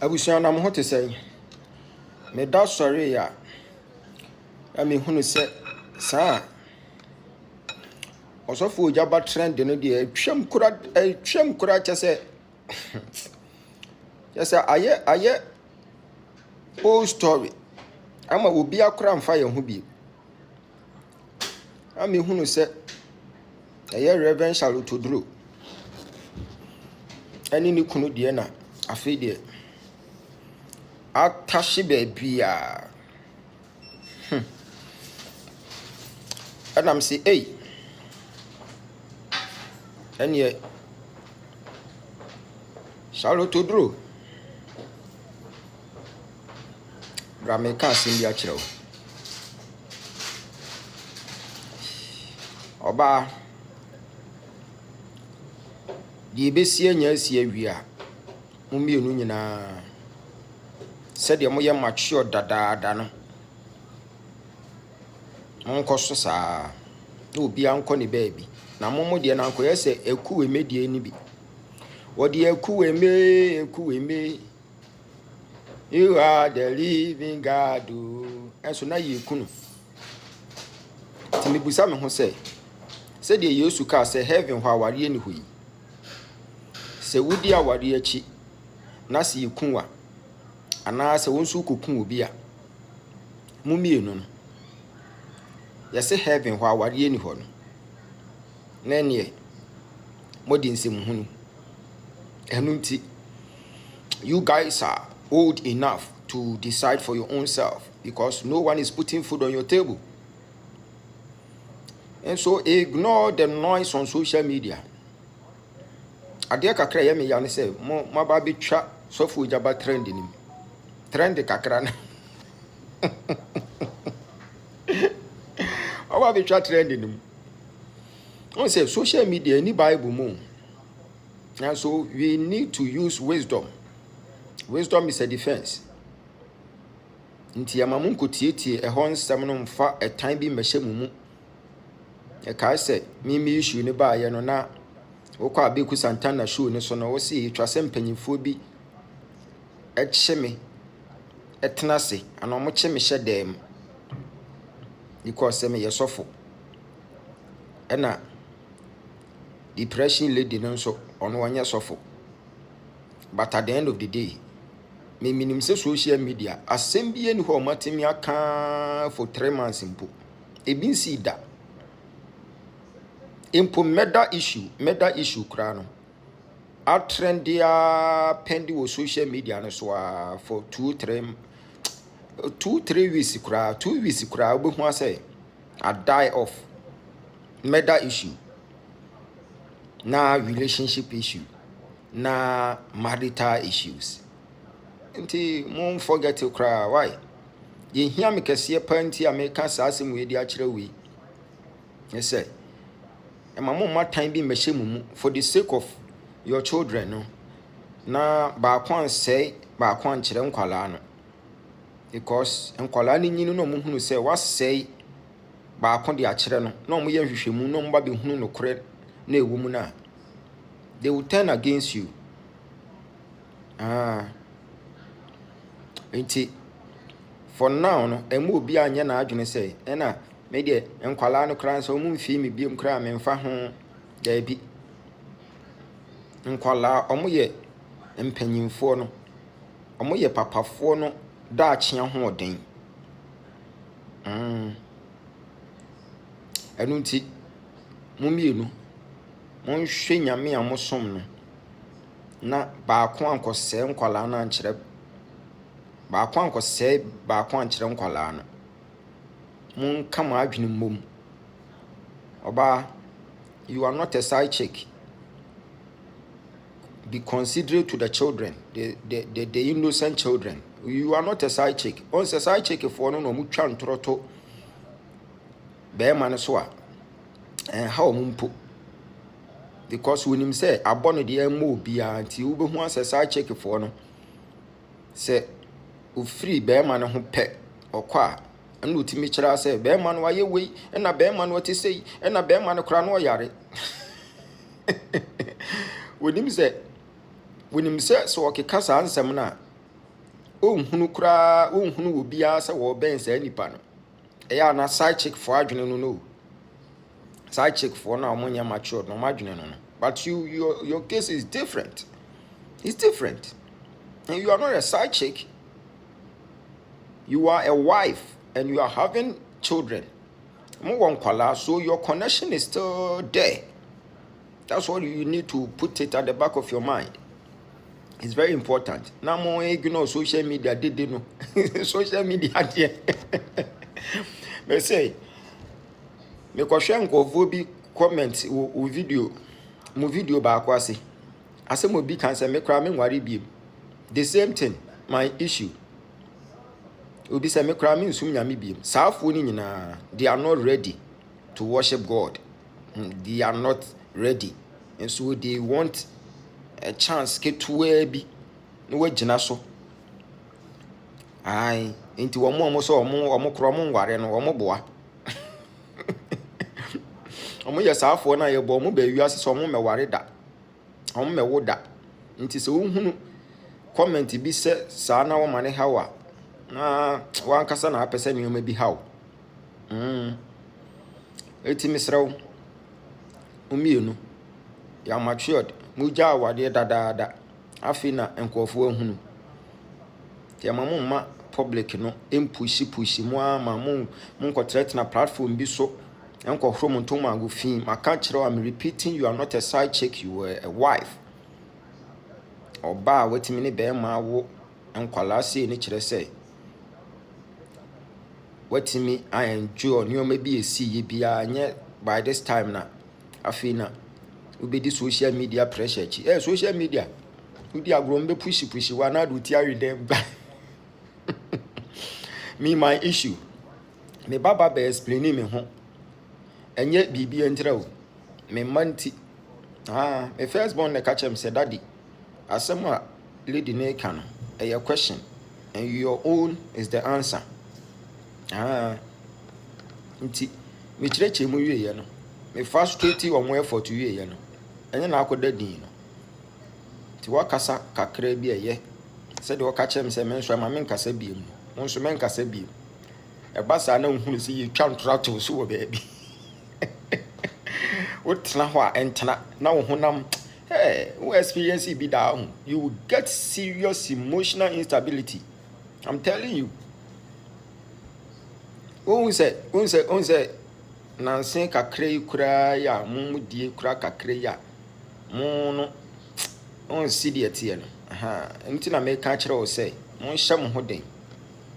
Abusuana mo hote say me da sorry ya me hunu se sa osofo Ogyaba trend no de twam kura chese aye old story ama obi akura mfa ye ho bi me hunu se Reverend Oduro ani ni kunu de na afi de atashi baby and I'm say hey and ye Oduro Rame ka simbi a kire oba di besie nya asie wi a mumienu nyina said mo ye mature dadaada no onko so saa no obi anko ne baby na momo de na anko yese ekuwe medie ni bi wodi ekuwe me you are the living God enso na ye kunu timi busa me ho say said ye Yesu ka say heaven ho aware ni hoyi se wudi aware achi na se yekunwa ana se wonsu kokun obi a mumienu no yese heaven ho aware ni ho no na ne modi nsem hunu enunti you guys are old enough to decide for your own self because no one is putting food on your table. And so ignore the noise on social media. Adia kakra ye me ya ne say mo ba bi twa sofo Ogyaba trend ni. Trend kakra na. Oba bi twa trend ni. On say social media ni Bible mo. And so we need to use wisdom. Wisdom is a defense. Nti yamamu nkotieti ehon nsem no mfa etan bi mehye mumu. E kai se mimi issue ne ba ye no na wokwa abeku santana show ne so no wo se twase mpanyimfo bi echeme etnase ana mo cheme hye dem because me yesofo ena depression lady no so ono wanya sofo. But at the end of the day, me minim se social media assembi eni ho matemi aka for 3 months impo ebin si da impo meda issue kra no a trend dia pendi wo social media no so for 2-3 weeks kra 2 weeks kra obehu ase a die off meda issue na relationship issue na marital issues. Nti mon forget to cry why ye hia me kese panti America asem we di a kire we yes say e ma mom time bi mehye mumu for the sake of your children no na ba kwan say ba kwan kire nkwala no because nkwala ni nyinu no mu hunu say was say ba kwan di a kire no na mo ye hwehwemu no mba be hunu no kore na ewu mu na they will turn against you. For now, no, and will be an yana adjun say, Ena, maybe, and Qualano crans or moon fee me be cram and fahon, there be. And Quala, omoye, and penny forno, omoye papa forno, Dutch young hoarding. Anunti, Mumino. Mon shenya me amosom no na ba ko anko se nkwala na nkyere ba ko anko se ba ko ankyere nkwala no mon kama adwene mom oba you are not a side chick. Be considerate to the children, the innocent children. You are not a side chick. Once a side chick for no mutwa ntroto be man so a how mumpo because when him say abon de mo bia anti wo be hu asesa check for no say o free be man ho pe okwa ana otimi kira say be man waye wei na be man what say na be man kra no yare when him say so okeka sa ansem na ohunu kura ohunu obi asa wo ben sa nipa no eya na side chick for adwene no side chick for na omonya mature no madwene no but your case is different. It's different. And you are not a side chick. You are a wife and you are having children. So your connection is still there. That's what you need to put it at the back of your mind. It's very important. Now more social media did know. Social media there. Me say me question go vobi comment o video mo video ba kwase. Ase mo bi kan say me kra me nware bi. The same thing, my issue. Obi say me kra me nsum nyame bi. Saafo ni nyina they are not ready to worship God. They are not ready. And so they want a chance get to where be no we gina so. Ai, enti wo mo so omo kro mo nware no omo boa. Omo ye saafo na ye bo omo ba wi ase so omo me ware da. Omo me wo da. Nti se wo hunu comment bi se sa na wo mane hawa na wan kasa na apese ni o bi haw eti misraw umienu ya matured muja awade dadaada afina enkofo ahunu ti mamu ma public no pushi mu ama mu nkotrete na platform bi so enkofro mu ntom ago fin maka kire am repeating, you are not a side chick, you are a wife. Oba wetimi ne be ma wo enkwala se ni kire se wetimi I enjoy ni o ma bi esi ye bia nye by this time na afina ubedi social media pressure chi social media udi agro mbe pushi wa na do tiare dem ba. Me my issue me baba be explain me ho enye bibi entra o me manti me first born na catch him say daddy asema lady na kan a question and your own is the answer. Nti me kireche mu wiye no me frustrate wo mo effort wiye no enye na akoda din no ti wakasa kakra bi eye se de waka chem se me nso ma me nkasa biem no nso me nkasa biem e basa na nhunu se ye twa ntrato so wo ba bi wotna ho a entna na wo honam who experience be down, you will get serious emotional instability. I'm telling you. Who say, Nansen kakre kura ya, die kura kakre ya, no, on see the etienne. Anything I make catch or say, mon sham holding.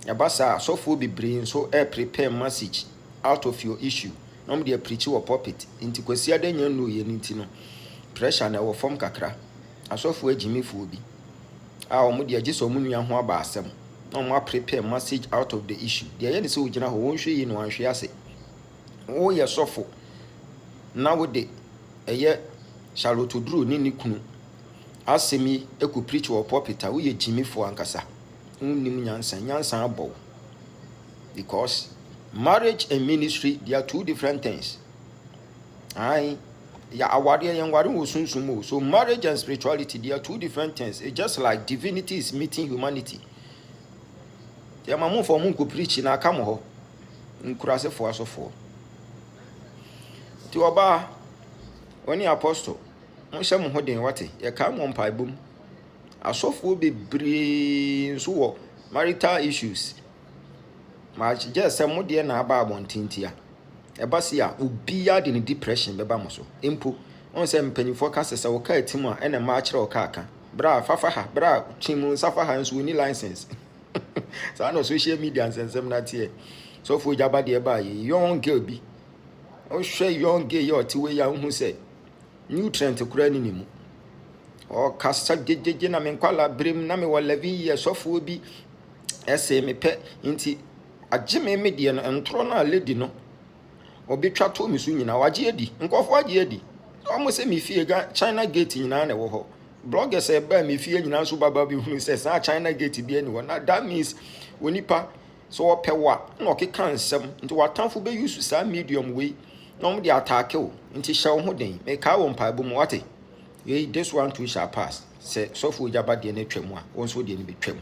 Yabasa, so full be brain, so prepare message out of your issue. Nobody a preacher or puppet, into Quesia then you know ye nintino. Pressure na wo form kakra asofo agimi fu obi omo de agi so munua ho aba asem na omo prepare message out of the issue de ye ne se ogina ho wonhwe yi no anhwe ase wo ye sofo na wo de eye Charlotte Oduro ni kunu asemi eku preach wo pulpit wo ye gimi fu ankasa unnim nyansa abo because marriage and ministry, they are two different things. So marriage and spirituality, they are two different things. It's just like divinity is meeting humanity. Ya mamu for mungu preach na kamo ho nkurase for asofo ti oba oni apostle mo hye mo hoden wate ye ka mo mpaibum asofo bebre so wo marital issues ma just say mo de na aba abontintia e ba se a obia de depression beba mo so empo on say mpanyifo ka sese wo ka atimu a ene ma akere wo ka aka bra fafa ha bra chimu safa ha nso ni license. So I know social media and some that here. So for Ogyaba de ba young girl bi. O share young girl your ti we ya hu say nutrient kura ni nimu. O kasa jejeje na me kwala brem na me 11 years so for bi ese me pe nti agye me de no entro na lady no. Obi twa to mi su nyina waje edi. Nkofo waje edi. O mo se mi fie ga China gate nyina na wo ho. Bloggers say ba me fie nyina so baba bi hu say sa China gate bi ani wona that means wonipa so opewa na okeka nsem nti watamfo be use sa medium we na om de attack o nti hye wo ho den me ka wo mpaebo mu wate this one too shall pass say so for Ogyaba de na twam a won so de ne betwam.